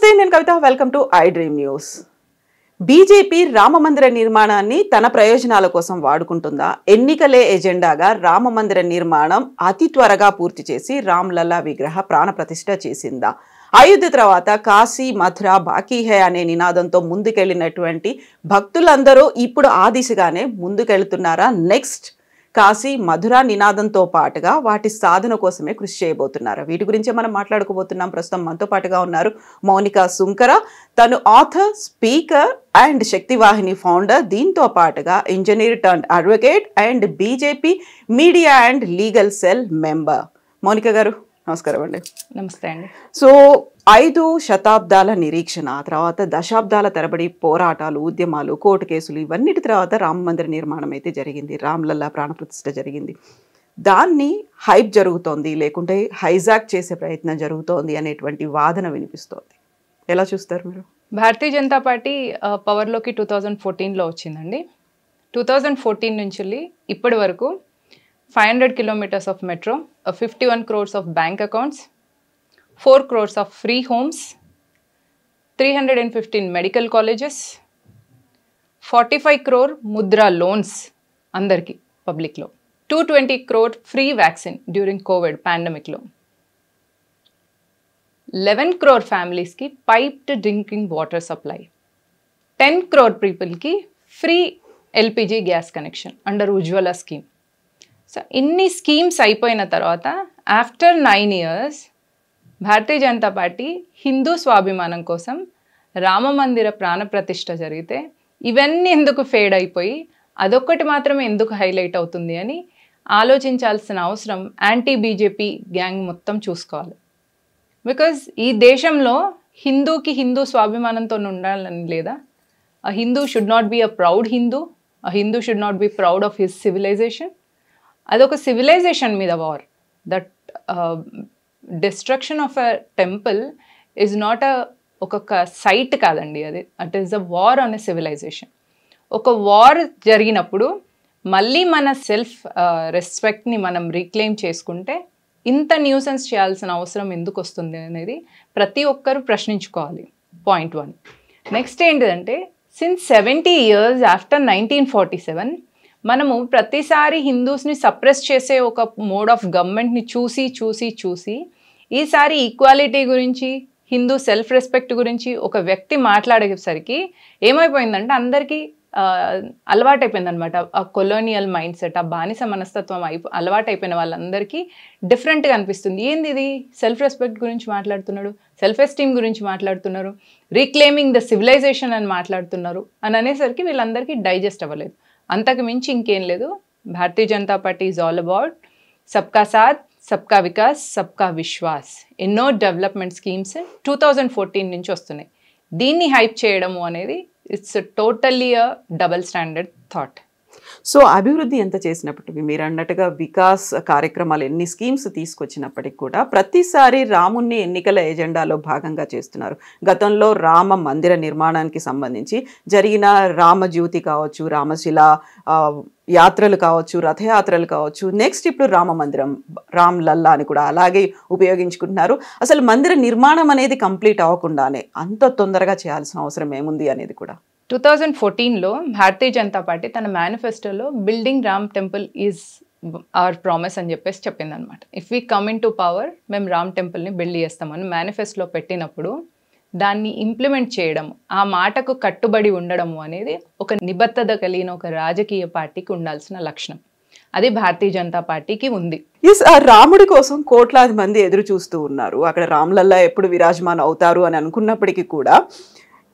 నమస్తే, నేను Kavitha. Welcome to I dream news. BJP రామమందిర నిర్మాణాన్ని తన ప్రయోజనాల కోసం వాడుకుంటుందా? ఎన్నికలే ఎజెండాగా రామమందిర నిర్మాణం అతి త్వరగా పూర్తి చేసి రామ్లల్లా విగ్రహ ప్రాణప్రతిష్ఠ చేసిందా? అయోధ్య తర్వాత కాశీ మథుర బాకీ హై అనే నినాదంతో ముందుకెళ్ళినటువంటి భక్తులందరూ ఇప్పుడు ఆ దిశగానే ముందుకెళ్తున్నారా? నెక్స్ట్ కాశీ మధుర నినాదంతో పాటుగా వాటి సాధన కోసమే కృషి చేయబోతున్నారు. వీటి గురించే మనం మాట్లాడుకోబోతున్నాం. ప్రస్తుతం మనతో పాటుగా ఉన్నారు మౌనిక సుంకర. తను author, speaker and Shaktivahini founder. దీంతో పాటుగా engineer turn advocate and BJP media and legal cell member. Mounika గారు నమస్కారం అండి. నమస్తే అండి. సో 5 శతాబ్దాల నిరీక్షణ, తర్వాత దశాబ్దాల తరబడి పోరాటాలు, ఉద్యమాలు, కోర్టు కేసులు, ఇవన్నిటి తర్వాత రామ మందిర నిర్మాణం అయితే జరిగింది. రామ్లల్లా ప్రాణప్రతిష్ఠ జరిగింది. దాన్ని హైప్ జరుగుతోంది, లేకుంటే హైజాక్ చేసే ప్రయత్నం జరుగుతోంది అనేటువంటి వాదన వినిపిస్తోంది. ఎలా చూస్తారు మీరు? భారతీయ జనతా పార్టీ పవర్లోకి 2014లో వచ్చిందండి. 2014 నుంచి ఇప్పటి వరకు 500 kilometers of metro, 51 crores of bank accounts, 4 crores of free homes, 315 medical colleges, 45 crore mudra loans అందరికి పబ్లిక్లో, 220 crore free vaccine during covid పాండమిక్లో, 11 crore ఫ్యామిలీస్కి piped drinking water supply, 10 crore పీపుల్కి free LPG gas connection under Ujjwala scheme. So ఇన్ని schemes అయిపోయిన తర్వాత after 9 years Bharatiya Janata Party Hindu స్వాభిమానం కోసం రామమందిర ప్రాణప్రతిష్ఠ జరిగితే ఇవన్నీ ఎందుకు ఫేడ్ అయిపోయి అదొక్కటి మాత్రమే ఎందుకు హైలైట్ అవుతుంది అని ఆలోచించాల్సిన అవసరం యాంటీ బీజేపీ గ్యాంగ్ మొత్తం చూసుకోవాలి. బికాజ్ ఈ దేశంలో హిందూకి హిందూ స్వాభిమానంతో ఉండాలని లేదా? A Hindu should not be a proud Hindu, a Hindu should not be proud of his civilization. అదొక సివిలైజేషన్ మీద war. That destruction of a temple is not ఒక్కొక్క సైట్ కాదండి, అది it is a war on a civilization. ఒక war జరిగినప్పుడు మళ్ళీ మన self రెస్పెక్ట్ని మనం రీక్లెయిమ్ చేసుకుంటే ఇంత న్యూసెన్స్ చేయాల్సిన అవసరం ఎందుకు వస్తుంది అనేది ప్రతి ఒక్కరు ప్రశ్నించుకోవాలి. పాయింట్ 1. నెక్స్ట్ ఏంటిదంటే, సిన్స్ 70 years ఆఫ్టర్ 1947 మనము ప్రతిసారి హిందూస్ని సప్రెస్ చేసే ఒక మోడ్ ఆఫ్ గవర్నమెంట్ని చూసి ఈసారి ఈక్వాలిటీ గురించి, హిందూ సెల్ఫ్ రెస్పెక్ట్ గురించి ఒక వ్యక్తి మాట్లాడేసరికి ఏమైపోయిందంటే అందరికీ అలవాటైపోయింది అనమాట. ఆ కొలోనియల్ మైండ్ సెట్, ఆ బానిస మనస్తత్వం అలవాటైపోయిన వాళ్ళందరికీ డిఫరెంట్గా అనిపిస్తుంది. ఏంది ఇది? సెల్ఫ్ రెస్పెక్ట్ గురించి మాట్లాడుతున్నాడు, సెల్ఫ్ ఎస్టీమ్ గురించి మాట్లాడుతున్నారు, రీక్లెయిమింగ్ ద సివిలైజేషన్ అని మాట్లాడుతున్నారు అని అనేసరికి వీళ్ళందరికీ డైజెస్ట్ అవ్వలేదు. అంతకు మించి ఇంకేం లేదు. Bharatiya Janata Party is all about సబ్కా సాథ్, సబ్కా వికాస్, సబ్కా విశ్వాస్. ఎన్నో డెవలప్మెంట్ స్కీమ్స్ 2014 నుంచి వస్తున్నాయి. దీన్ని హైప్ చేయడము అనేది it's totally a double standard thought. So అభివృద్ధి ఎంత చేసినప్పటికీ, మీరు అన్నట్టుగా వికాస్ కార్యక్రమాలు ఎన్ని స్కీమ్స్ తీసుకొచ్చినప్పటికీ కూడా ప్రతిసారి రాముణ్ణి ఎన్నికల ఎజెండాలో భాగంగా చేస్తున్నారు. గతంలో రామ మందిర నిర్మాణానికి సంబంధించి జరిగిన రామజ్యోతి కావచ్చు, రామశిల యాత్రలు కావచ్చు, రథయాత్రలు కావచ్చు, నెక్స్ట్ ఇప్పుడు రామ మందిరం, రామ్ లల్లా అని కూడా అలాగే ఉపయోగించుకుంటున్నారు. అసలు మందిర నిర్మాణం అనేది కంప్లీట్ అవ్వకుండానే అంత తొందరగా చేయాల్సిన అవసరం ఏముంది అనేది కూడా 2014లో భారతీయ జనతా పార్టీ తన మేనిఫెస్టోలో building Ram temple is our promise అని చెప్పేసి చెప్పిందనమాట. If we come into power, మేము రామ్ టెంపుల్ని బిల్డ్ చేస్తామని మేనిఫెస్టోలో పెట్టినప్పుడు దాన్ని ఇంప్లిమెంట్ చేయడం, ఆ మాటకు కట్టుబడి ఉండడము అనేది ఒక నిబద్ధత కలిగిన ఒక రాజకీయ పార్టీకి ఉండాల్సిన లక్షణం. అది భారతీయ జనతా పార్టీకి ఉంది. రాముడి కోసం కోట్లాది మంది ఎదురు చూస్తూ ఉన్నారు. అక్కడ రామ్లల్లా ఎప్పుడు విరాజమాన్ అవుతారు అని అనుకున్నప్పటికీ కూడా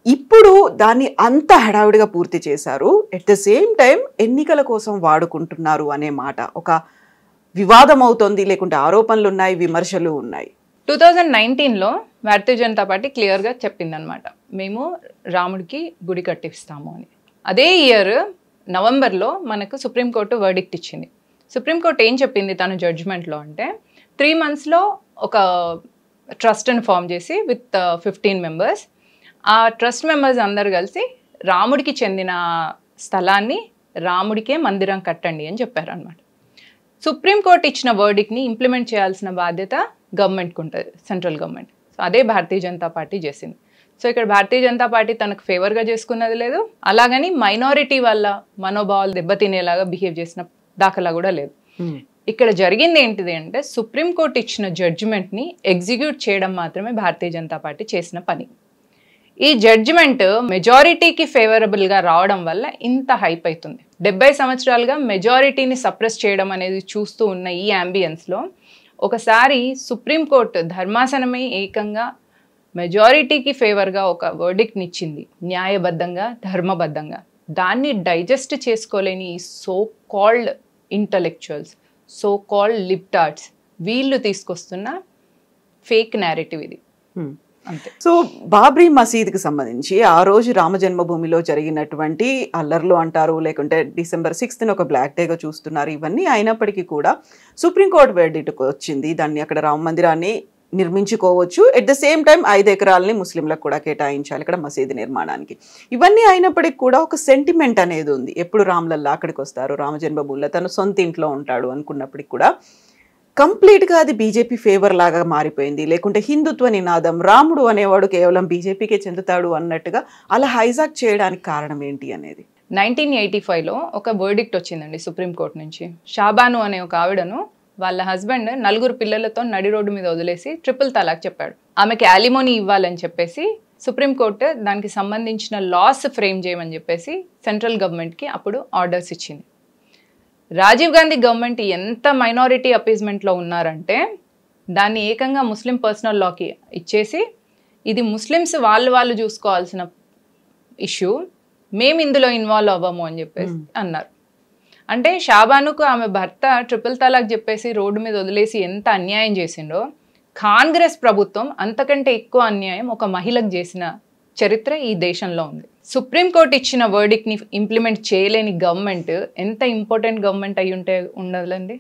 ఇప్పుడు దాన్ని అంత హడావిడిగా పూర్తి చేశారు. ఎట్ ద సేమ్ టైం ఎన్నికల కోసం వాడుకుంటున్నారు అనే మాట ఒక వివాదం అవుతోంది, లేకుంటే ఆరోపణలు ఉన్నాయి, విమర్శలు ఉన్నాయి. 2019లో భారతీయ జనతా పార్టీ క్లియర్గా చెప్పిందనమాట, మేము రాముడికి గుడి కట్టిస్తాము అని. అదే ఇయర్ నవంబర్లో మనకు సుప్రీంకోర్టు వర్డిక్ట్ ఇచ్చింది. సుప్రీంకోర్టు ఏం చెప్పింది తన జడ్జ్మెంట్లో అంటే, 3 monthsలో ఒక ట్రస్ట్ని ఫామ్ చేసి విత్ 15 members, ఆ ట్రస్ట్ మెంబర్స్ అందరు కలిసి రాముడికి చెందిన స్థలాన్ని రాముడికే మందిరం కట్టండి అని చెప్పారనమాట. సుప్రీంకోర్టు ఇచ్చిన వర్డిక్ని ఇంప్లిమెంట్ చేయాల్సిన బాధ్యత గవర్నమెంట్కి ఉంటుంది, సెంట్రల్ గవర్నమెంట్. సో అదే భారతీయ జనతా పార్టీ చేసింది. సో ఇక్కడ భారతీయ జనతా పార్టీ తనకు ఫేవర్గా చేసుకున్నది లేదు, అలాగని మైనారిటీ వల్ల మనోభావాలు దెబ్బతినేలాగా బిహేవ్ చేసిన దాఖలా కూడా లేదు. ఇక్కడ జరిగింది ఏంటిది అంటే సుప్రీంకోర్టు ఇచ్చిన జడ్జిమెంట్ని ఎగ్జిక్యూట్ చేయడం మాత్రమే భారతీయ జనతా పార్టీ చేసిన పని. ఈ జడ్జిమెంట్ మెజారిటీకి ఫేవరబుల్గా రావడం వల్ల ఇంత హైప్ అవుతుంది. 70 సంవత్సరాలుగా మెజారిటీని సప్రెస్ చేయడం అనేది చూస్తూ ఉన్న ఈ అంబియన్స్లో ఒకసారి సుప్రీంకోర్టు ధర్మాసనమే ఏకంగా మెజారిటీకి ఫేవర్గా ఒక వర్డిక్ట్ని ఇచ్చింది, న్యాయబద్ధంగా ధర్మబద్ధంగా. దాన్ని డైజెస్ట్ చేసుకోలేని ఈ so called intellectuals, so called libtards వీళ్ళు తీసుకొస్తున్న ఫేక్ నేరేటివ్ ఇది. అంతే. సో బాబ్రీ మసీద్కి సంబంధించి ఆ రోజు రామ జన్మభూమిలో జరిగినటువంటి అల్లర్లు అంటారు, లేకుంటే December 6th ఒక బ్లాక్ డేగా చూస్తున్నారు. ఇవన్నీ అయినప్పటికీ కూడా సుప్రీంకోర్టు వెర్డిక్ట్ వచ్చింది, దాన్ని అక్కడ రామ మందిరాన్ని నిర్మించుకోవచ్చు, ఎట్ ద సేమ్ టైం 5 ఎకరాలని ముస్లింలకు కూడా కేటాయించాలి ఇక్కడ మసీదు నిర్మాణానికి. ఇవన్నీ అయినప్పటికీ కూడా ఒక సెంటిమెంట్ అనేది ఉంది. ఎప్పుడు రామ్లల్లా అక్కడికి వస్తారు, రామ జన్మభూమిలో తను సొంత ఇంట్లో ఉంటాడు అనుకున్నప్పటికి కూడా కంప్లీట్గా అది బీజేపీ ఫేవర్ లాగా మారిపోయింది. లేకుంటే హిందుత్వ నినాదం, రాముడు అనేవాడు కేవలం బీజేపీకే చెందుతాడు అన్నట్టుగా అలా హైజాక్ చేయడానికి కారణం ఏంటి అనేది 1985లో ఒక వర్డిక్ట్ వచ్చిందండి సుప్రీంకోర్టు నుంచి. షాబాను అనే ఒక ఆవిడను వాళ్ళ హస్బెండ్ 4 పిల్లలతో నడి రోడ్డు మీద వదిలేసి ట్రిపుల్ తలాక్ చెప్పాడు. ఆమెకి యాలిమోనీ ఇవ్వాలని చెప్పేసి సుప్రీంకోర్టు దానికి సంబంధించిన లాస్ ఫ్రేమ్ చేయమని చెప్పేసి సెంట్రల్ గవర్నమెంట్కి అప్పుడు ఆర్డర్స్ ఇచ్చింది. రాజీవ్ గాంధీ గవర్నమెంట్ ఎంత మైనారిటీ అపీజ్మెంట్లో ఉన్నారంటే దాన్ని ఏకంగా ముస్లిం పర్సనల్ లాకి ఇచ్చేసి ఇది ముస్లిమ్స్ వాళ్ళు చూసుకోవాల్సిన ఇష్యూ, మేము ఇందులో ఇన్వాల్వ్ అవ్వము అని చెప్పేసి అన్నారు. అంటే షాబానుకు ఆమె భర్త ట్రిపుల్ తలాక్ చెప్పేసి రోడ్డు మీద వదిలేసి ఎంత అన్యాయం చేసిండో కాంగ్రెస్ ప్రభుత్వం అంతకంటే ఎక్కువ అన్యాయం ఒక మహిళకు చేసిన చరిత్ర ఈ దేశంలో ఉంది. సుప్రీంకోర్టు ఇచ్చిన వర్డిక్ట్ని ఇంప్లిమెంట్ చేయలేని గవర్నమెంట్ ఎంత ఇంపార్టెంట్ గవర్నమెంట్ అయి ఉండాలండి.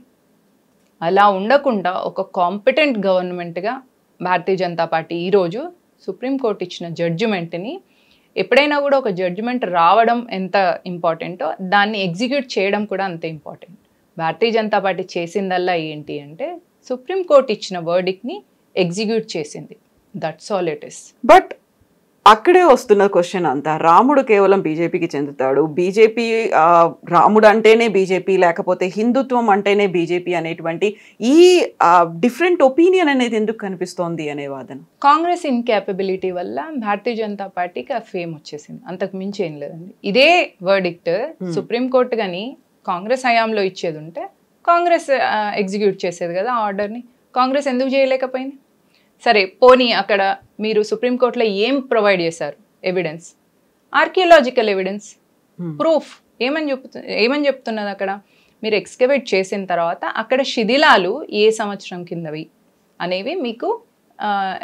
అలా ఉండకుండా ఒక కాంపిటెంట్ గవర్నమెంట్గా భారతీయ జనతా పార్టీ ఈరోజు సుప్రీంకోర్టు ఇచ్చిన జడ్జిమెంట్ని, ఎప్పుడైనా కూడా ఒక జడ్జిమెంట్ రావడం ఎంత ఇంపార్టెంటో దాన్ని ఎగ్జిక్యూట్ చేయడం కూడా అంతే ఇంపార్టెంట్. భారతీయ జనతా పార్టీ చేసిందల్లా ఏంటి అంటే సుప్రీంకోర్టు ఇచ్చిన వర్డిక్ట్ని ఎగ్జిక్యూట్ చేసింది. That's all it is. But అక్కడే వస్తున్న క్వశ్చన్ అంతా, రాముడు కేవలం బీజేపీకి చెందుతాడు, బీజేపీ రాముడు అంటేనే బీజేపీ, లేకపోతే హిందుత్వం అంటేనే బీజేపీ అనేటువంటి ఈ డిఫరెంట్ ఒపీనియన్ అనేది ఎందుకు కనిపిస్తోంది అనే వాదన. కాంగ్రెస్ ఇన్కేపబిలిటీ వల్ల భారతీయ జనతా పార్టీకి ఆ ఫేమ్ వచ్చేసింది, అంతకు మించి ఏం లేదండి. ఇదే వర్డిక్ట్ సుప్రీంకోర్టు కానీ కాంగ్రెస్ హయాంలో ఇచ్చేది ఉంటే కాంగ్రెస్ ఎగ్జిక్యూట్ చేసేది కదా ఆర్డర్ని. కాంగ్రెస్ ఎందుకు చేయలేకపోయింది? సరే పోనీ అక్కడ మీరు సుప్రీంకోర్టులో ఏం ప్రొవైడ్ చేశారు? Evidence, archaeological evidence, proof. ఏమని చెప్తున్నది అక్కడ? మీరు ఎక్స్కవేట్ చేసిన తర్వాత అక్కడ శిథిలాలు ఏ సంవత్సరం కిందవి అనేవి మీకు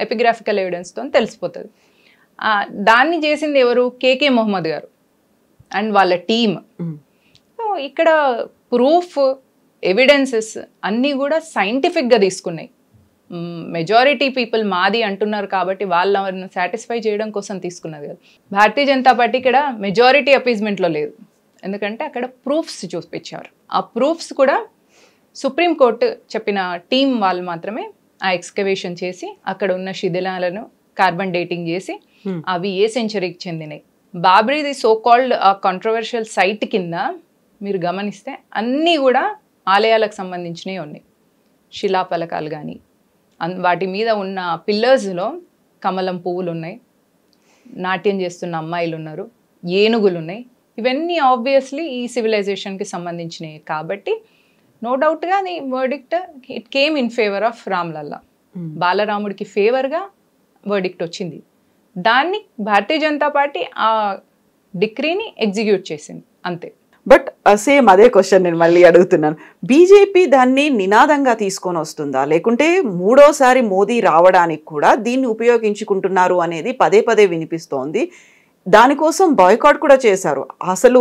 ఎపిగ్రాఫికల్ ఎవిడెన్స్తో తెలిసిపోతుంది. దాన్ని చేసింది ఎవరు? కేకే మొహమ్మద్ గారు అండ్ వాళ్ళ టీమ్. సో ఇక్కడ ప్రూఫ్, ఎవిడెన్సెస్ అన్నీ కూడా సైంటిఫిక్గా తీసుకున్నాయి. మెజారిటీ పీపుల్ మాది అంటున్నారు కాబట్టి వాళ్ళని సాటిస్ఫై చేయడం కోసం తీసుకున్నది కదా. భారతీయ జనతా పార్టీ ఇక్కడ మెజారిటీ అపీజ్మెంట్లో లేదు, ఎందుకంటే అక్కడ ప్రూఫ్స్ చూపించారు. ఆ ప్రూఫ్స్ కూడా సుప్రీంకోర్టు చెప్పిన టీం వాళ్ళు మాత్రమే ఆ ఎక్స్కవేషన్ చేసి అక్కడ ఉన్న శిథిలాలను కార్బన్ డేటింగ్ చేసి అవి ఏ సెంచరీకి చెందినాయి. బాబ్రీది సో కాల్డ్ ఆ కాంట్రవర్షియల్ సైట్ కింద మీరు గమనిస్తే అన్నీ కూడా ఆలయాలకు సంబంధించినవి ఉన్నాయి. శిలాఫలకాలు కానీ వాటి మీద ఉన్న పిల్లర్స్లో కమలం పువ్వులు ఉన్నాయి, నాట్యం చేస్తున్న అమ్మాయిలు ఉన్నారు, ఏనుగులు ఉన్నాయి. ఇవన్నీ ఆబ్వియస్లీ ఈ సివిలైజేషన్కి సంబంధించినవి కాబట్టి నో డౌట్గా అది verdict it came in favour of Ramlalla. బాలరాముడికి ఫేవర్గా వర్డిక్ట్ వచ్చింది. దాన్ని భారతీయ జనతా పార్టీ ఆ డిక్రీని ఎగ్జిక్యూట్ చేసింది, అంతే. బట్ సేమ్ అదే క్వశ్చన్ నేను మళ్ళీ అడుగుతున్నాను. బీజేపీ దాన్ని నినాదంగా తీసుకొని వస్తుందా, లేకుంటే మూడోసారి మోదీ రావడానికి కూడా దీన్ని ఉపయోగించుకుంటున్నారు అనేది పదే పదే వినిపిస్తోంది. దానికోసం బాయ్కాట్ కూడా చేశారు. అసలు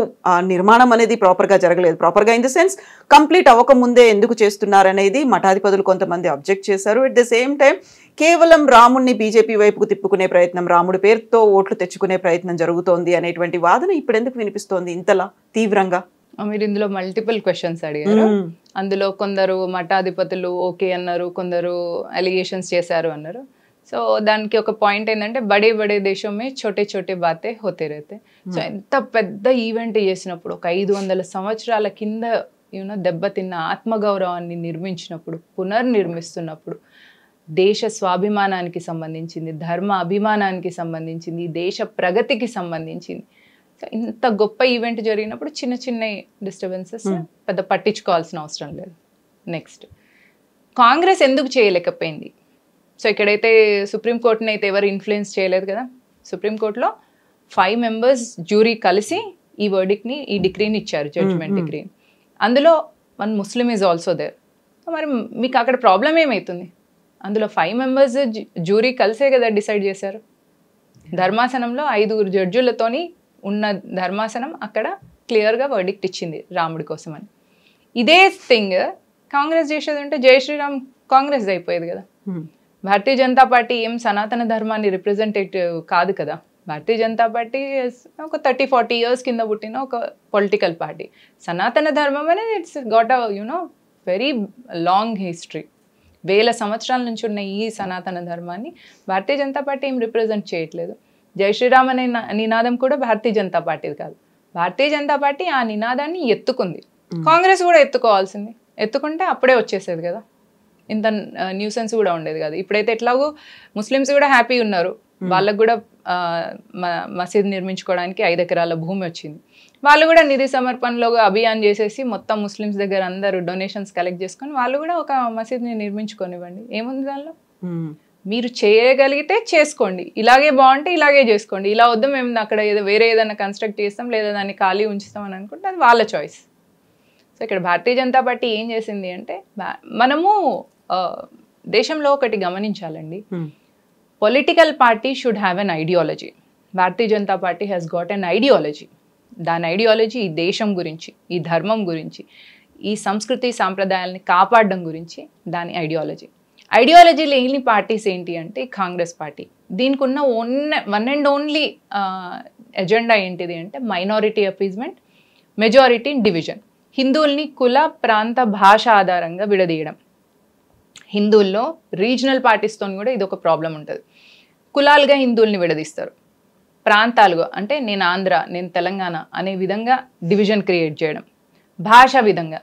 నిర్మాణం అనేది ప్రాపర్గా జరగలేదు. ప్రాపర్గా ఇన్ ద సెన్స్ కంప్లీట్ అవ్వకముందే ఎందుకు చేస్తున్నారు అనేది మఠాధిపతులు కొంతమంది అబ్జెక్ట్ చేశారు. ఎట్ ద సేమ్ టైం కేవలం రాముడిని బీజేపీ వైపుకు తిప్పుకునే ప్రయత్నం, రాముడి పేరుతో ఓట్లు తెచ్చుకునే ప్రయత్నం జరుగుతోంది అనేటువంటి వాదన ఇప్పుడు ఎందుకు వినిపిస్తోంది ఇంతలా తీవ్రంగా? మీరు ఇందులో మల్టిపుల్ క్వశ్చన్స్ అడిగారు. అందులో కొందరు మఠాధిపతులు ఓకే అన్నారు, కొందరు అలిగేషన్స్ చేశారు అన్నారు. సో దానికి ఒక పాయింట్ ఏంటంటే బడే బడే దేశమే చోటే చోటే బాతే హోతే రేతే. సో ఎంత పెద్ద ఈవెంట్ చేసినప్పుడు ఒక 500 సంవత్సరాల కింద దెబ్బతిన్న ఆత్మగౌరవాన్ని నిర్మించినప్పుడు, పునర్నిర్మిస్తున్నప్పుడు, దేశ స్వాభిమానానికి సంబంధించింది, ధర్మ అభిమానానికి సంబంధించింది, దేశ ప్రగతికి సంబంధించింది. సో ఇంత గొప్ప ఈవెంట్ జరిగినప్పుడు చిన్న చిన్న డిస్టర్బెన్సెస్ పెద్ద పట్టించుకోవాల్సిన అవసరం లేదు. నెక్స్ట్, కాంగ్రెస్ ఎందుకు చేయలేకపోయింది? సో ఇక్కడైతే సుప్రీంకోర్టుని అయితే ఎవరు ఇన్ఫ్లుయెన్స్ చేయలేదు కదా. సుప్రీంకోర్టులో 5 members జ్యూరీ కలిసి ఈ వర్డిక్ని, ఈ డిగ్రీని ఇచ్చారు, జడ్జ్మెంట్ డిగ్రీని. అందులో 1 Muslim ఈజ్ ఆల్సో దేర్. మరి మీకు అక్కడ ప్రాబ్లం ఏమవుతుంది? అందులో 5 members జ్యూరీ కలిసే కదా డిసైడ్ చేశారు. ధర్మాసనంలో 5 జడ్జులతోని ఉన్న ధర్మాసనం అక్కడ క్లియర్గా వర్డిక్ట్ ఇచ్చింది రాముడి కోసం అని. ఇదే థింగ్ కాంగ్రెస్ చేసేది అంటే జై శ్రీరామ్ కాంగ్రెస్ అయిపోయేది కదా. భారతీయ జనతా పార్టీ ఏం సనాతన ధర్మాన్ని రిప్రజెంటేటివ్ కాదు కదా. భారతీయ జనతా పార్టీ ఒక 30-40 years కింద పుట్టిన ఒక పొలిటికల్ పార్టీ. సనాతన ధర్మం అనేది it's got very long history. 1000 సంవత్సరాల నుంచి ఉన్న ఈ సనాతన ధర్మాన్ని భారతీయ జనతా పార్టీ ఏం రిప్రజెంట్ చేయట్లేదు. జై శ్రీరామ్ అనే నినాదం కూడా భారతీయ జనతా పార్టీది కాదు. భారతీయ జనతా పార్టీ ఆ నినాదాన్ని ఎత్తుకుంది. కాంగ్రెస్ కూడా ఎత్తుకోవాల్సింది. ఎత్తుకుంటే అప్పుడే వచ్చేసేది కదా, ఇంత న్యూసెన్స్ కూడా ఉండేది కదా. ఇప్పుడైతే ఎట్లాగో ముస్లిమ్స్ కూడా హ్యాపీ ఉన్నారు. వాళ్ళకు కూడా మసీద్ నిర్మించుకోవడానికి 5 ఎకరాల భూమి వచ్చింది. వాళ్ళు కూడా నిధి సమర్పణలో అభియాన్ చేసేసి మొత్తం ముస్లిమ్స్ దగ్గర అందరూ డొనేషన్స్ కలెక్ట్ చేసుకొని వాళ్ళు కూడా ఒక మసీద్ని నిర్మించుకోనివ్వండి. ఏముంది దానిలో? మీరు చేయగలిగితే చేసుకోండి, ఇలాగే బాగుంటే ఇలాగే చేసుకోండి. ఇలా వద్దు మేము అక్కడ వేరే ఏదైనా కన్స్ట్రక్ట్ చేస్తాం లేదా దాన్ని ఖాళీ ఉంచుతాం అని అనుకుంటే అది వాళ్ళ చాయిస్. సో ఇక్కడ భారతీయ జనతా పార్టీ ఏం చేసింది అంటే, మనము దేశంలో ఒకటి గమనించాలండి, political party should have an ideology. Bharatiya Janata Party has got an ideology. దాని ఐడియాలజీ ఈ దేశం గురించి, ఈ ధర్మం గురించి, ఈ సంస్కృతి సాంప్రదాయాలని కాపాడడం గురించి దాని ఐడియాలజీ. ఐడియాలజీ లేని పార్టీస్ ఏంటి అంటే కాంగ్రెస్ పార్టీ. దీనికి ఉన్న వన్ అండ్ ఓన్లీ ఎజెండా ఏంటిది అంటే మైనారిటీ అపీజ్మెంట్, మెజారిటీ డివిజన్. హిందువుల్ని కుల, ప్రాంత, భాష ఆధారంగా విడదీయడం. హిందువుల్లో రీజనల్ పార్టీస్తో కూడా ఇది ఒక ప్రాబ్లం ఉంటుంది. కులాలుగా హిందువుల్ని విడదీస్తారు, ప్రాంతాలుగా అంటే నేను ఆంధ్ర, నేను తెలంగాణ అనే విధంగా డివిజన్ క్రియేట్ చేయడం. భాష విధంగా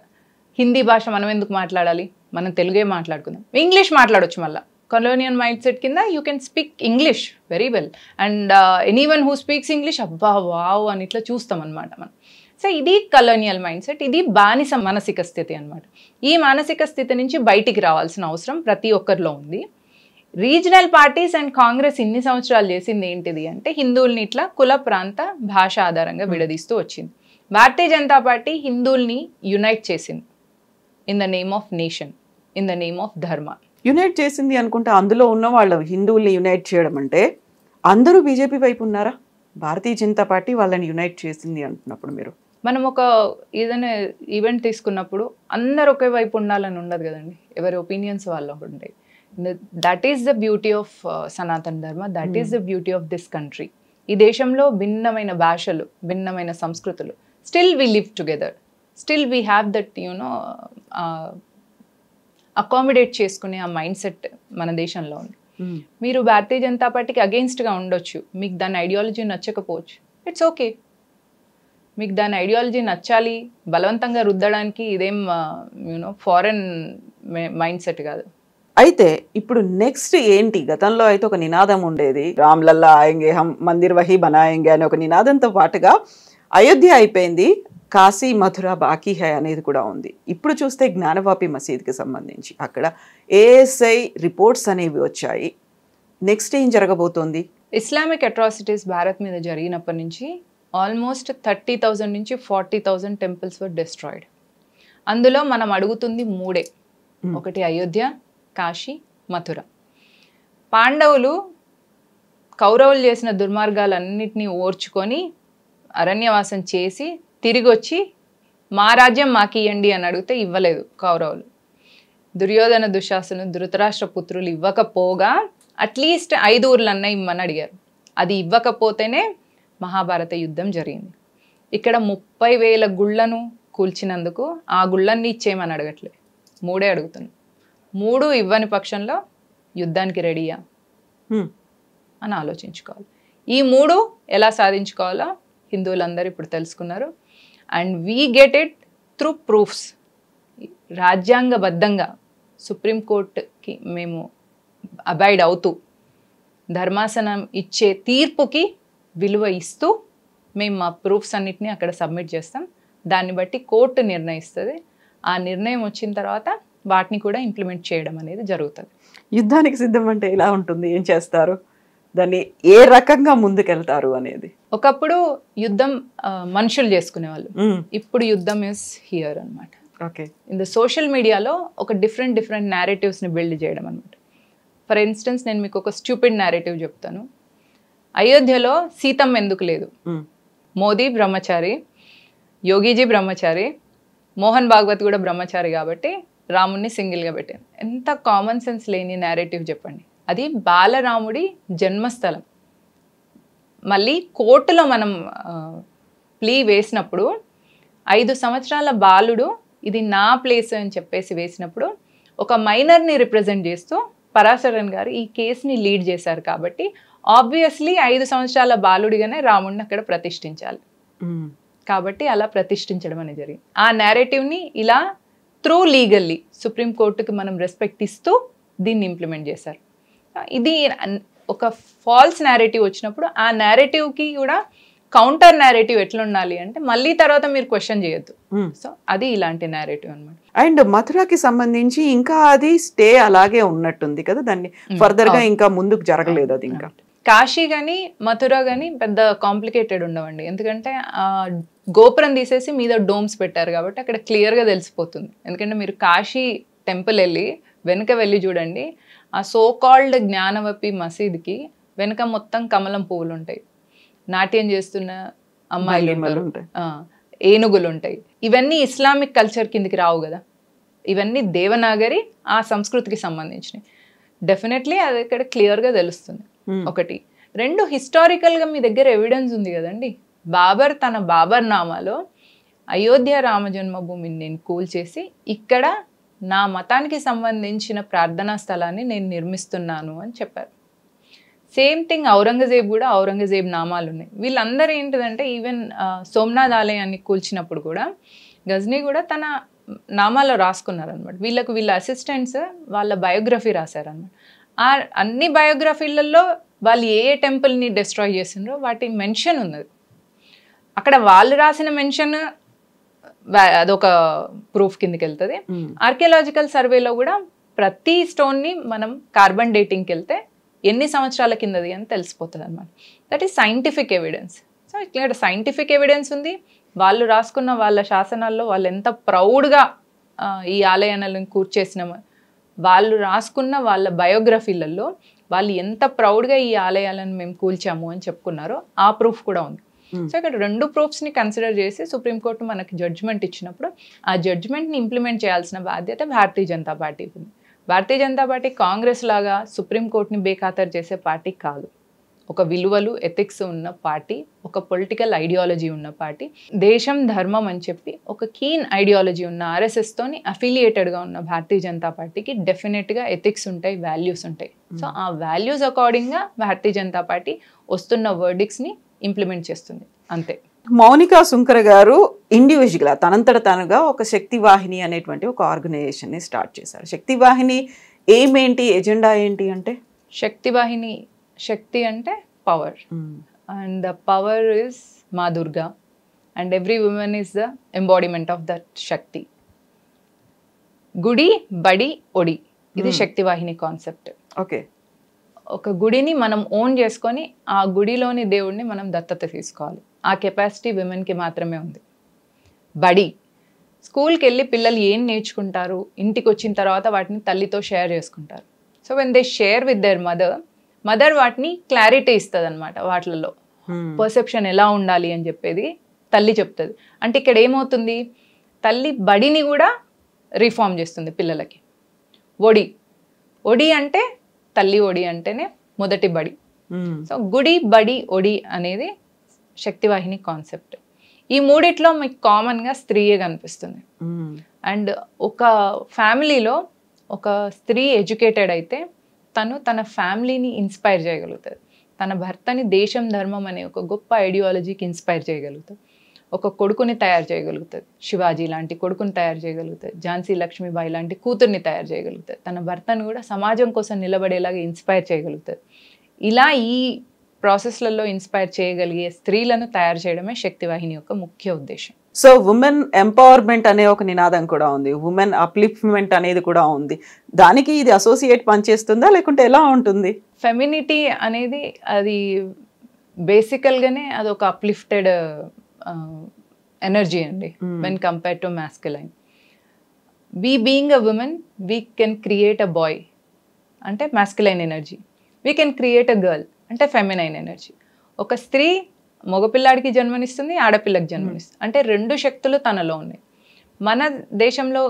హిందీ భాష మనం ఎందుకు మాట్లాడాలి, మనం తెలుగే మాట్లాడుకుందాం, ఇంగ్లీష్ మాట్లాడవచ్చు. మళ్ళీ colonial mindset కింద you can speak English very well and anyone who speaks English అబ్బా వావ్ అని ఇట్లా చూస్తాం అనమాట మనం. సో ఇది కలోనియల్ మైండ్ సెట్, ఇది బానిస మానసిక స్థితి అనమాట. ఈ మానసిక స్థితి నుంచి బయటికి రావాల్సిన అవసరం ప్రతి ఒక్కరిలో ఉంది. రీజనల్ పార్టీస్ అండ్ కాంగ్రెస్ ఇన్ని సంవత్సరాలు చేసింది ఏంటిది అంటే హిందువుల్ని ఇట్లా కుల, ప్రాంత, భాష ఆధారంగా విడదీస్తూ వచ్చింది. భారతీయ జనతా పార్టీ హిందువుల్ని యునైట్ చేసింది in the name of nation, in the name of ధర్మ. యునైట్ చేసింది అనుకుంటే అందులో ఉన్న వాళ్ళు హిందువుల్ని యునైట్ చేయడం అంటే అందరూ బీజేపీ వైపు ఉన్నారా? భారతీయ జనతా పార్టీ వాళ్ళని యునైట్ చేసింది అంటున్నప్పుడు మీరు, మనం ఒక ఏదైనా ఈవెంట్ తీసుకున్నప్పుడు అందరు ఒకే వైపు ఉండాలని ఉండదు కదండి, ఎవరి ఒపీనియన్స్ వాళ్ళకు ఉంటాయి. That is the beauty of సనాతన ధర్మ, that is the beauty of this country. ఈ దేశంలో భిన్నమైన భాషలు, భిన్నమైన సంస్కృతులు, still we live together, still we have that accommodate చేసుకునే ఆ మైండ్ సెట్ మన దేశంలో ఉంది. మీరు భారతీయ జనతా పార్టీకి అగెయిన్స్ట్గా ఉండొచ్చు, మీకు దాని ఐడియాలజీ నచ్చకపోవచ్చు, ఇట్స్ ఓకే. మీకు దాని ఐడియాలజీ నచ్చాలి, బలవంతంగా రుద్దడానికి ఇదేం ఫారెన్ మైండ్ సెట్ కాదు. అయితే ఇప్పుడు నెక్స్ట్ ఏంటి? గతంలో అయితే ఒక నినాదం ఉండేది, రామ్లల్లా ఆయంగే హమ్ మందిర్ వహీ బనాయంగే అనే ఒక నినాదంతో పాటుగా అయోధ్య అయిపోయింది, కాశీ మథుర బాకీ హై అనేది కూడా ఉంది. ఇప్పుడు చూస్తే జ్ఞానవాపి మసీద్కి సంబంధించి అక్కడ ఏఎస్ఐ రిపోర్ట్స్ అనేవి వచ్చాయి. నెక్స్ట్ ఏం జరగబోతోంది? ఇస్లామిక్ అట్రాసిటీస్ భారత్ మీద జరిగినప్పటి నుంచి ఆల్మోస్ట్ 30,000 నుంచి 40,000 టెంపుల్స్ వర్ డిస్ట్రాయిడ్. అందులో మనం అడుగుతుంది 3, ఒకటి అయోధ్య, కాశీ, మథుర. పాండవులు కౌరవులు చేసిన దుర్మార్గాలన్నింటినీ ఓర్చుకొని అరణ్యవాసం చేసి తిరిగి వచ్చి మా రాజ్యం మాకు ఇవ్వండి అని అడిగితే ఇవ్వలేదు కౌరవులు. దుర్యోధన, దుశ్శాసను, ధృతరాష్ట్ర పుత్రులు ఇవ్వకపోగా అట్లీస్ట్ 5 ఊర్లన్నా ఇమ్మని అడిగారు. అది ఇవ్వకపోతేనే మహాభారత యుద్ధం జరిగింది. ఇక్కడ 30,000 గుళ్ళను కూల్చినందుకు ఆ గుళ్ళన్ని ఇచ్చేయమని అడగట్లే, 3 అడుగుతున్నాం. 3 ఇవ్వని పక్షంలో యుద్ధానికి రెడీయా? అని ఆలోచించుకోవాలి. ఈ 3 ఎలా సాధించుకోవాలో హిందువులందరూ ఇప్పుడు తెలుసుకున్నారు. And we get it through proofs. రాజ్యాంగబద్ధంగా సుప్రీంకోర్టుకి మేము అబైడ్ అవుతూ ధర్మాసనం ఇచ్చే తీర్పుకి విలువ ఇస్తూ మేము మా ప్రూఫ్స్ అన్నిటిని అక్కడ సబ్మిట్ చేస్తాం. దాన్ని బట్టి కోర్టు నిర్ణయిస్తుంది. ఆ నిర్ణయం వచ్చిన తర్వాత వాటిని కూడా ఇంప్లిమెంట్ చేయడం అనేది జరుగుతుంది. యుద్ధానికి సిద్ధం అంటే ఎలా ఉంటుంది, ఏం చేస్తారు, దాన్ని ఏ రకంగా ముందుకెళ్తారు అనేది? ఒకప్పుడు యుద్ధం మనుషులు చేసుకునేవాళ్ళు, ఇప్పుడు యుద్ధం ఇస్ హియర్ అనమాట. ఓకే. ఇన్ ద సోషల్ మీడియాలో ఒక డిఫరెంట్ నేరేటివ్స్ని బిల్డ్ చేయడం అనమాట. ఫర్ ఇన్స్టెన్స్ నేను మీకు ఒక స్టూపిడ్ నేరేటివ్ చెప్తాను. అయోధ్యలో సీతమ్మ ఎందుకు లేదు? మోదీ బ్రహ్మచారి, యోగీజీ బ్రహ్మచారి, మోహన్ భాగవత్ కూడా బ్రహ్మచారి కాబట్టి రాముడిని సింగిల్గా పెట్టాను. ఎంత కామన్ సెన్స్ లేని నేరేటివ్ చెప్పండి. అది బాలరాముడి జన్మస్థలం. మళ్ళీ కోర్టులో మనం ప్లీ వేసినప్పుడు 5 సంవత్సరాల బాలుడు ఇది నా ప్లేస్ అని చెప్పేసి వేసినప్పుడు ఒక మైనర్ని రిప్రజెంట్ చేస్తూ పరాశరన్ గారు ఈ కేసుని లీడ్ చేశారు కాబట్టి ఆబ్వియస్లీ 5 సంవత్సరాల బాలుడిగానే రాముడిని అక్కడ ప్రతిష్ఠించాలి. కాబట్టి అలా ప్రతిష్ఠించడం అనేది జరిగింది. ఆ నేరేటివ్ని ఇలా త్రూ లీగల్లీ సుప్రీంకోర్టుకి మనం రెస్పెక్ట్ ఇస్తూ దీన్ని ఇంప్లిమెంట్ చేశారు. ఇది ఒక ఫాల్స్ నేరేటివ్ వచ్చినప్పుడు ఆ నేరేటివ్కి కూడా కౌంటర్ నేరేటివ్ ఎట్లా ఉండాలి అంటే మళ్ళీ తర్వాత మీరు క్వశ్చన్ చేయొద్దు. సో అది ఇలాంటి నేరేటివ్ అనమాట. అండ్ మథురాకి సంబంధించి ఇంకా అది స్టే అలాగే ఉన్నట్టుంది కదా, దాన్ని ఫర్దర్ గా ఇంకా ముందుకు జరగలేదు అది. ఇంకా కాశీ కానీ మథుర కానీ పెద్ద కాంప్లికేటెడ్ ఉండవండి. ఎందుకంటే గోపురం తీసేసి మీద డోమ్స్ పెట్టారు కాబట్టి అక్కడ క్లియర్గా తెలిసిపోతుంది. ఎందుకంటే మీరు కాశీ టెంపుల్ వెళ్ళి వెనుక వెళ్ళి చూడండి, ఆ సో కాల్డ్ జ్ఞానవపి మసీద్కి వెనుక మొత్తం కమలం పువ్వులు ఉంటాయి, నాట్యం చేస్తున్న అమ్మాయిలు ఉంటాయి, ఏనుగులు ఉంటాయి. ఇవన్నీ ఇస్లామిక్ కల్చర్ కిందికి రావు కదా, ఇవన్నీ దేవనాగరి ఆ సంస్కృతికి సంబంధించినవి. డెఫినెట్లీ అది ఇక్కడ క్లియర్గా తెలుస్తుంది. ఒకటి. 2 హిస్టారికల్గా మీ దగ్గర ఎవిడెన్స్ ఉంది కదండి. బాబర్ తన బాబర్ నామాలో అయోధ్య రామ జన్మభూమిని నేను కూల్చేసి ఇక్కడ నా మతానికి సంబంధించిన ప్రార్థనా స్థలాన్ని నేను నిర్మిస్తున్నాను అని చెప్పారు. సేమ్ థింగ్ ఔరంగజేబ్ కూడా ఔరంగజేబ్ నామాలు ఉన్నాయి. వీళ్ళందరూ ఏంటిదంటే ఈవెన్ సోమనాథ్ ఆలయాన్ని కూల్చినప్పుడు కూడా గజ్నీ కూడా తన నామాలో రాసుకున్నారనమాట. వీళ్ళ అసిస్టెంట్స్ వాళ్ళ బయోగ్రఫీ రాశారనమాట. ఆ అన్ని బయోగ్రఫీలలో వాళ్ళు ఏ టెంపుల్ని డిస్ట్రాయ్ చేసిండ్రో వాటి మెన్షన్ ఉన్నది. అక్కడ వాళ్ళు రాసిన మెన్షన్ అదొక ప్రూఫ్ కిందకి వెళ్తుంది. ఆర్కియలాజికల్ సర్వేలో కూడా ప్రతి స్టోన్ని మనం కార్బన్ డేటింగ్కి వెళ్తే ఎన్ని సంవత్సరాల కిందది అని తెలిసిపోతుంది అనమాట. That is scientific evidence. So ఇక్కడ సైంటిఫిక్ ఎవిడెన్స్ ఉంది. వాళ్ళు రాసుకున్న వాళ్ళ శాసనాల్లో వాళ్ళు ఎంత ప్రౌడ్గా ఈ ఆలయాలను కూర్చేసిన, వాళ్ళు రాసుకున్న వాళ్ళ బయోగ్రఫీలలో వాళ్ళు ఎంత ప్రౌడ్గా ఈ ఆలయాలను మేము కూల్చాము అని చెప్పుకున్నారో ఆ ప్రూఫ్ కూడా ఉంది. సో ఇక్కడ 2 ప్రూఫ్స్ని కన్సిడర్ చేసి సుప్రీంకోర్టు మనకి జడ్జిమెంట్ ఇచ్చినప్పుడు ఆ జడ్జిమెంట్ని ఇంప్లిమెంట్ చేయాల్సిన బాధ్యత భారతీయ జనతా పార్టీకి ఉంది. భారతీయ జనతా పార్టీ కాంగ్రెస్ లాగా సుప్రీంకోర్టుని బేఖాతరు చేసే పార్టీ కాదు. ఒక విలువలు ఎథిక్స్ ఉన్న పార్టీ, ఒక పొలిటికల్ ఐడియాలజీ ఉన్న పార్టీ, దేశం ధర్మం అని చెప్పి ఒక కీన్ ఐడియాలజీ ఉన్న ఆర్ఎస్ఎస్తోని అఫిలియేటెడ్గా ఉన్న భారతీయ జనతా పార్టీకి డెఫినెట్గా ఎథిక్స్ ఉంటాయి, వాల్యూస్ ఉంటాయి. సో ఆ వాల్యూస్ అకార్డింగ్గా భారతీయ జనతా పార్టీ వస్తున్న వర్డిక్స్ని ఇంప్లిమెంట్ చేస్తుంది, అంతే. మౌనికా సుంకర గారు ఇండివిజువల్గా తనంతట తానుగా ఒక శక్తి వాహిని అనేటువంటి ఒక ఆర్గనైజేషన్ని స్టార్ట్ చేశారు. శక్తి వాహిని ఎయిమ్ ఏంటి, ఎజెండా ఏంటి అంటే? శక్తి వాహిని, శక్తి అంటే power, and the power is Ma Durga, and every woman is the embodiment of that Shakti. గుడి, బడి, ఒడి, ఇది శక్తి వాహిని కాన్సెప్ట్. ఓకే. ఒక గుడిని మనం ఓన్ చేసుకొని ఆ గుడిలోని దేవుడిని మనం దత్తత తీసుకోవాలి. ఆ కెపాసిటీ విమెన్కి మాత్రమే ఉంది. బడి, స్కూల్కి వెళ్ళి పిల్లలు ఏం నేర్చుకుంటారు, ఇంటికి వచ్చిన తర్వాత వాటిని తల్లితో షేర్ చేసుకుంటారు. So when they share with their mother వాటిని క్లారిటీ ఇస్తుంది అనమాట. వాటిలలో పర్సెప్షన్ ఎలా ఉండాలి అని చెప్పేది తల్లి చెప్తుంది. అంటే ఇక్కడ ఏమవుతుంది, తల్లి బడిని కూడా రిఫార్మ్ చేస్తుంది పిల్లలకి. ఒడి, ఒడి అంటే తల్లి ఒడి అంటేనే మొదటి బడి. సో గుడి, బడి, ఒడి అనేది శక్తివాహిని కాన్సెప్ట్. ఈ మూడిట్లో మీకు కామన్గా స్త్రీయే కనిపిస్తుంది. అండ్ ఒక ఫ్యామిలీలో ఒక స్త్రీ ఎడ్యుకేటెడ్ అయితే తను తన ఫ్యామిలీని ఇన్స్పైర్ చేయగలుగుతుంది, తన భర్తని దేశం ధర్మం అనే ఒక గొప్ప ఐడియాలజీకి ఇన్స్పైర్ చేయగలుగుతుంది, ఒక కొడుకుని తయారు చేయగలుగుతుంది, శివాజీ లాంటి కొడుకుని తయారు చేయగలుగుతుంది, ఝాన్సీ లక్ష్మీబాయి లాంటి కూతుర్ని తయారు చేయగలుగుతుంది, తన భర్తను కూడా సమాజం కోసం నిలబడేలాగా ఇన్స్పైర్ చేయగలుగుతుంది. ఇలా ఈ ప్రాసెస్లలో ఇన్స్పైర్ చేయగలిగే స్త్రీలను తయారు చేయడమే శక్తివాహిని యొక్క ముఖ్య ఉద్దేశం. సో ఉమెన్ ఎంపవర్మెంట్ అనే ఒక నినాదం కూడా ఉంది, ఉమెన్ అప్లిఫ్ట్మెంట్ అనేది కూడా ఉంది. దానికి ఇది అసోసియేట్ పనిచేస్తుందా లేకుంటే ఎలా ఉంటుంది? ఫెమినిటీ అనేది అది బేసికల్గానే అది ఒక అప్లిఫ్టెడ్ ఎనర్జీ అండి when compare to masculine. We being a woman we can create a boy అంటే masculine energy, we can create a girl అంటే ఫెమినైన్ ఎనర్జీ. ఒక స్త్రీ మగపిల్లాడికి జన్మనిస్తుంది, ఆడపిల్లకి జన్మనిస్తుంది, అంటే రెండు శక్తులు తనలో ఉన్నాయి. మన దేశంలో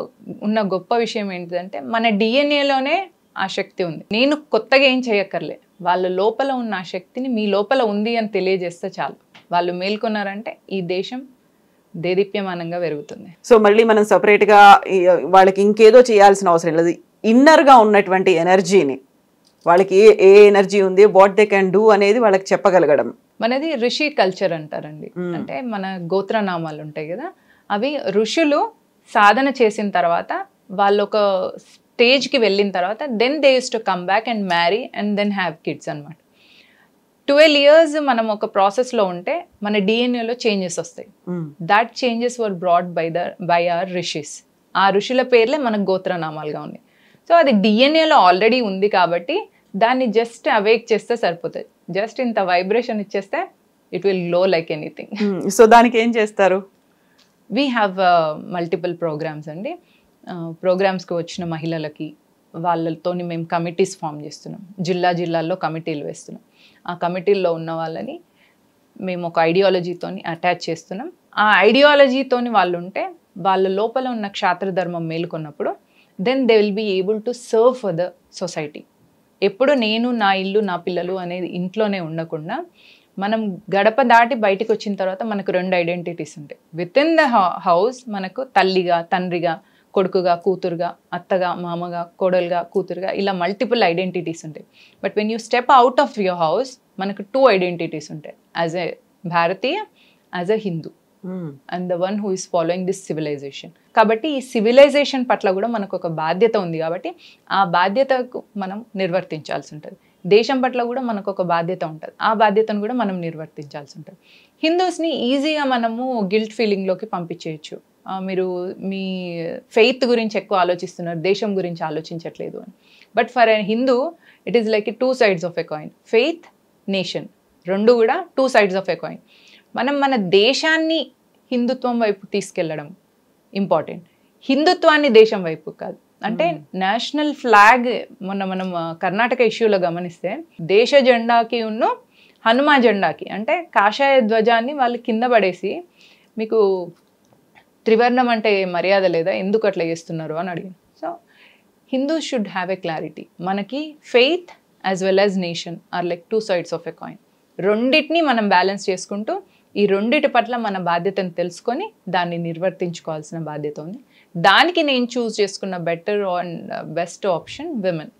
ఉన్న గొప్ప విషయం ఏంటిదంటే మన డిఎన్ఏలోనే ఆ శక్తి ఉంది. నేను కొత్తగా ఏం చేయక్కర్లే, వాళ్ళ లోపల ఉన్న ఆ శక్తిని మీ లోపల ఉంది అని తెలియజేస్తే చాలు. వాళ్ళు మేల్కొన్నారంటే ఈ దేశం దేదీప్యమానంగా పెరుగుతుంది. సో మళ్ళీ మనం సపరేట్గా వాళ్ళకి ఇంకేదో చేయాల్సిన అవసరం లేదు. ఇన్నర్గా ఉన్నటువంటి ఎనర్జీని, వాళ్ళకి ఏ ఎనర్జీ ఉంది, వాట్ దే కెన్ డూ అనేది వాళ్ళకి చెప్పగలగడం. మనది ఋషి కల్చర్ అంటారండి. అంటే మన గోత్రనామాలు ఉంటాయి కదా, అవి ఋషులు సాధన చేసిన తర్వాత వాళ్ళు ఒక స్టేజ్కి వెళ్ళిన తర్వాత then they used to come back and marry and then have kids అనమాట. 12 years మనం ఒక ప్రాసెస్లో ఉంటే మన డిఎన్ఏలో చేంజెస్ వస్తాయి. That changes were brought by our rishis. ఆ ఋషుల పేర్లే మనకు గోత్రనామాలుగా ఉన్నాయి. సో అది డిఎన్ఏలో ఆల్రెడీ ఉంది కాబట్టి దాన్ని జస్ట్ అవేక్ చేస్తే సరిపోతుంది. జస్ట్ ఇంత వైబ్రేషన్ ఇచ్చేస్తే it will glow like anything. So దానికి ఏం చేస్తారు? వీ హ్యావ్ మల్టిపుల్ ప్రోగ్రామ్స్ అండి. ప్రోగ్రామ్స్కి వచ్చిన మహిళలకి వాళ్ళతోని మేము కమిటీస్ ఫామ్ చేస్తున్నాం. జిల్లాల్లో కమిటీలు వేస్తున్నాం. ఆ కమిటీల్లో ఉన్న వాళ్ళని మేము ఒక ఐడియాలజీతోని అటాచ్ చేస్తున్నాం. ఆ ఐడియాలజీతోని వాళ్ళు ఉంటే వాళ్ళ లోపల ఉన్న క్షాత్రధర్మం మేలుకొన్నప్పుడు then they will be able to serve for the society. ఎప్పుడు నేను, నా ఇల్లు, నా పిల్లలు అనేది ఇంట్లోనే ఉండకుండా మనం గడప దాటి బయటకు వచ్చిన తర్వాత మనకు 2 ఐడెంటిటీస్ ఉంటాయి. విత్ ఇన్ ద హౌస్ మనకు తల్లిగా, తండ్రిగా, కొడుకుగా, కూతురుగా, అత్తగా, మామగా, కోడలుగా, కూతురుగా, ఇలా మల్టిపుల్ ఐడెంటిటీస్ ఉంటాయి. But when you step out of your house మనకు 2 ఐడెంటిటీస్ ఉంటాయి, యాజ్ ఎ భారతీయ, as a Hindu, and the one who is following this civilization. కాబట్టి ఈ సివిలైజేషన్ పట్ల కూడా మనకు ఒక బాధ్యత ఉంది కాబట్టి ఆ బాధ్యతకు మనం నిర్వర్తించాల్సి ఉంటుంది. దేశం పట్ల కూడా మనకు ఒక బాధ్యత ఉంటుంది, ఆ బాధ్యతను కూడా మనం నిర్వర్తించాల్సి ఉంటుంది. హిందూస్ని ఈజీగా మనము గిల్ట్ ఫీలింగ్లోకి పంపించేయచ్చు. మీరు మీ ఫెయిత్ గురించి ఎక్కువ ఆలోచిస్తున్నారు, దేశం గురించి ఆలోచించట్లేదు అని. But for a Hindu it is like 2 sides of a coin. Faith, nation రెండు కూడా 2 sides ఆఫ్ ఎ కాయిన్. మనం మన దేశాన్ని హిందుత్వం వైపు తీసుకెళ్ళడం ఇంపార్టెంట్, హిందుత్వాన్ని దేశం వైపు కాదు. అంటే నేషనల్ ఫ్లాగ్ మనం కర్ణాటక ఇష్యూలో గమనిస్తే దేశ జెండాకి ఉన్న హనుమా జెండాకి అంటే కాషాయ ధ్వజాన్ని వాళ్ళు కింద పడేసి మీకు త్రివర్ణం అంటే మర్యాద లేదా, ఎందుకు అట్లా చేస్తున్నారు అని అడిగాను. So Hindus should have a clarity. మనకి faith as well as nation are like 2 sides of a coin. రెండింటిని మనం బ్యాలెన్స్ చేసుకుంటూ ఈ రెండిటి పట్ల మన బాధ్యతను తెలుసుకొని దాన్ని నిర్వర్తించుకోవాల్సిన బాధ్యత ఉంది. దానికి నేను చూస్ చేసుకున్న better and best option women.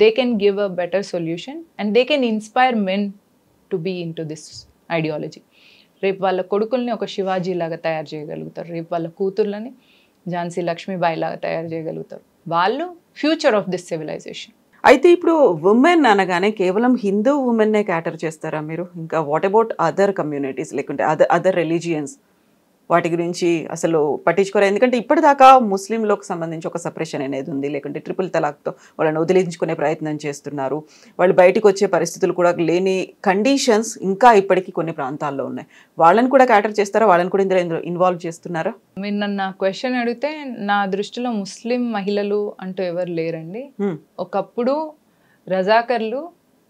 They can give a better solution and they can inspire men to be in to this ideology. రేపు వాళ్ళ కొడుకుల్ని ఒక శివాజీ లాగా తయారు చేయగలుగుతారు, రేపు వాళ్ళ కూతుర్లని ఝాన్సీ లక్ష్మీబాయి లాగా తయారు చేయగలుగుతారు. వాళ్ళు ఫ్యూచర్ ఆఫ్ దిస్ సివిలైజేషన్. అయితే ఇప్పుడు ఉమెన్ అనగానే కేవలం హిందూ ఉమెన్నే క్యాటర్ చేస్తారా మీరు? ఇంకా వాట్ అబౌట్ అదర్ కమ్యూనిటీస్ లేకుంటే అదర్ రిలీజియన్స్, వాటి గురించి అసలు పట్టించుకోరు? ఎందుకంటే ఇప్పటిదాకా ముస్లింలకు సంబంధించి ఒక సపరేషన్ అనేది ఉంది, లేకుంటే 3 తలాక్తో వాళ్ళని వదిలించుకునే ప్రయత్నం చేస్తున్నారు. వాళ్ళు బయటకు వచ్చే పరిస్థితులు కూడా లేని కండిషన్స్ ఇంకా ఇప్పటికీ కొన్ని ప్రాంతాల్లో ఉన్నాయి. వాళ్ళని కూడా క్యాటర్ చేస్తారా? వాళ్ళని కూడా ఇందులో ఇన్వాల్వ్ చేస్తున్నారా? మీరు నన్ను క్వశ్చన్ అడిగితే నా దృష్టిలో ముస్లిం మహిళలు అంటూ ఎవరు లేరండి. ఒకప్పుడు రజాకర్లు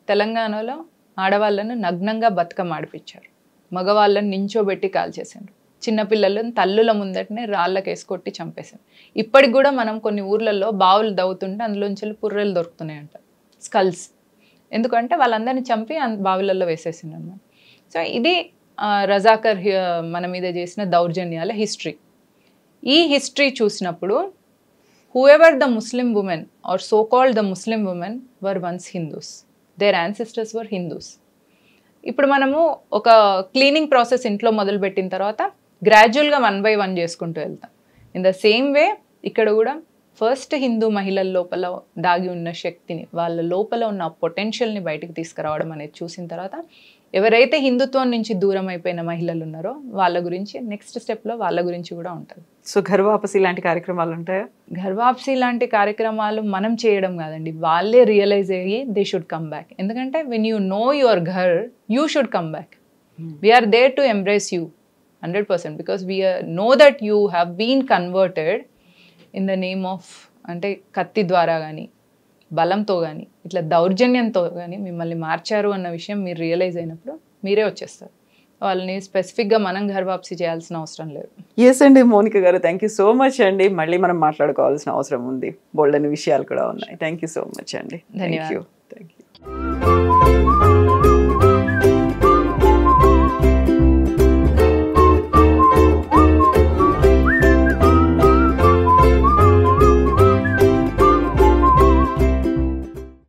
తెలంగాణలో ఆడవాళ్ళను నగ్నంగా బతుకమ్మ ఆడిపించారు, మగవాళ్ళని నించోబెట్టి కాల్చేసారు, చిన్నపిల్లలను తల్లుల ముందటనే రాళ్ళకి వేసుకొట్టి చంపేశాం. ఇప్పటికి కూడా మనం కొన్ని ఊర్లలో బావులు దవ్వుతుంటే అందులోంచి పుర్రెలు దొరుకుతున్నాయంట, స్కల్స్. ఎందుకంటే వాళ్ళందరినీ చంపి బావులలో వేసేసింది అన్నమాట. సో ఇది రజాకర్ మన మీద చేసిన దౌర్జన్యాల హిస్టరీ. ఈ హిస్టరీ చూసినప్పుడు whoever the Muslim women or so-called the Muslim women were once Hindus. Their ancestors were Hindus. ఇప్పుడు మనము ఒక క్లీనింగ్ ప్రాసెస్ ఇంట్లో మొదలుపెట్టిన తర్వాత గ్రాడ్యువల్గా 1 by 1 చేసుకుంటూ వెళ్తాం. ఇన్ ద సేమ్ వే ఇక్కడ కూడా ఫస్ట్ హిందూ మహిళల లోపల దాగి ఉన్న శక్తిని, వాళ్ళ లోపల ఉన్న పొటెన్షియల్ని బయటికి తీసుకురావడం అనేది చూసిన తర్వాత ఎవరైతే హిందుత్వం నుంచి దూరం అయిపోయిన మహిళలు ఉన్నారో వాళ్ళ గురించి నెక్స్ట్ స్టెప్లో వాళ్ళ గురించి కూడా ఉంటుంది. సో ఘర్వాపసి లాంటి కార్యక్రమాలు ఉంటాయా? ఘర్వాప్సీ లాంటి కార్యక్రమాలు మనం చేయడం కాదండి, వాళ్ళే రియలైజ్ అయ్యి దే షుడ్ కమ్ బ్యాక్. ఎందుకంటే వెన్ యూ నో యువర్ ఘర్ you should come back. We're there to embrace you 100% because we know that you have been converted in the name of, అంటే కత్తి ద్వారా కానీ బలంతో కానీ ఇట్లా దౌర్జన్యంతో కానీ మిమ్మల్ని మార్చారు అన్న విషయం మీరు రియలైజ్ అయినప్పుడు మీరే వచ్చేస్తారు. వాళ్ళని స్పెసిఫిక్గా మనం ఘర్వాప్సీ చేయాల్సిన అవసరం లేదు. ఎస్ అండి మౌనిక గారు, థ్యాంక్ యూ సో మచ్ అండి. మళ్ళీ మనం మాట్లాడుకోవాల్సిన అవసరం ఉంది, బోల్డని విషయాలు కూడా ఉన్నాయి. థ్యాంక్ యూ సో మచ్ అండి. ధన్యవాదాలు. Thank you.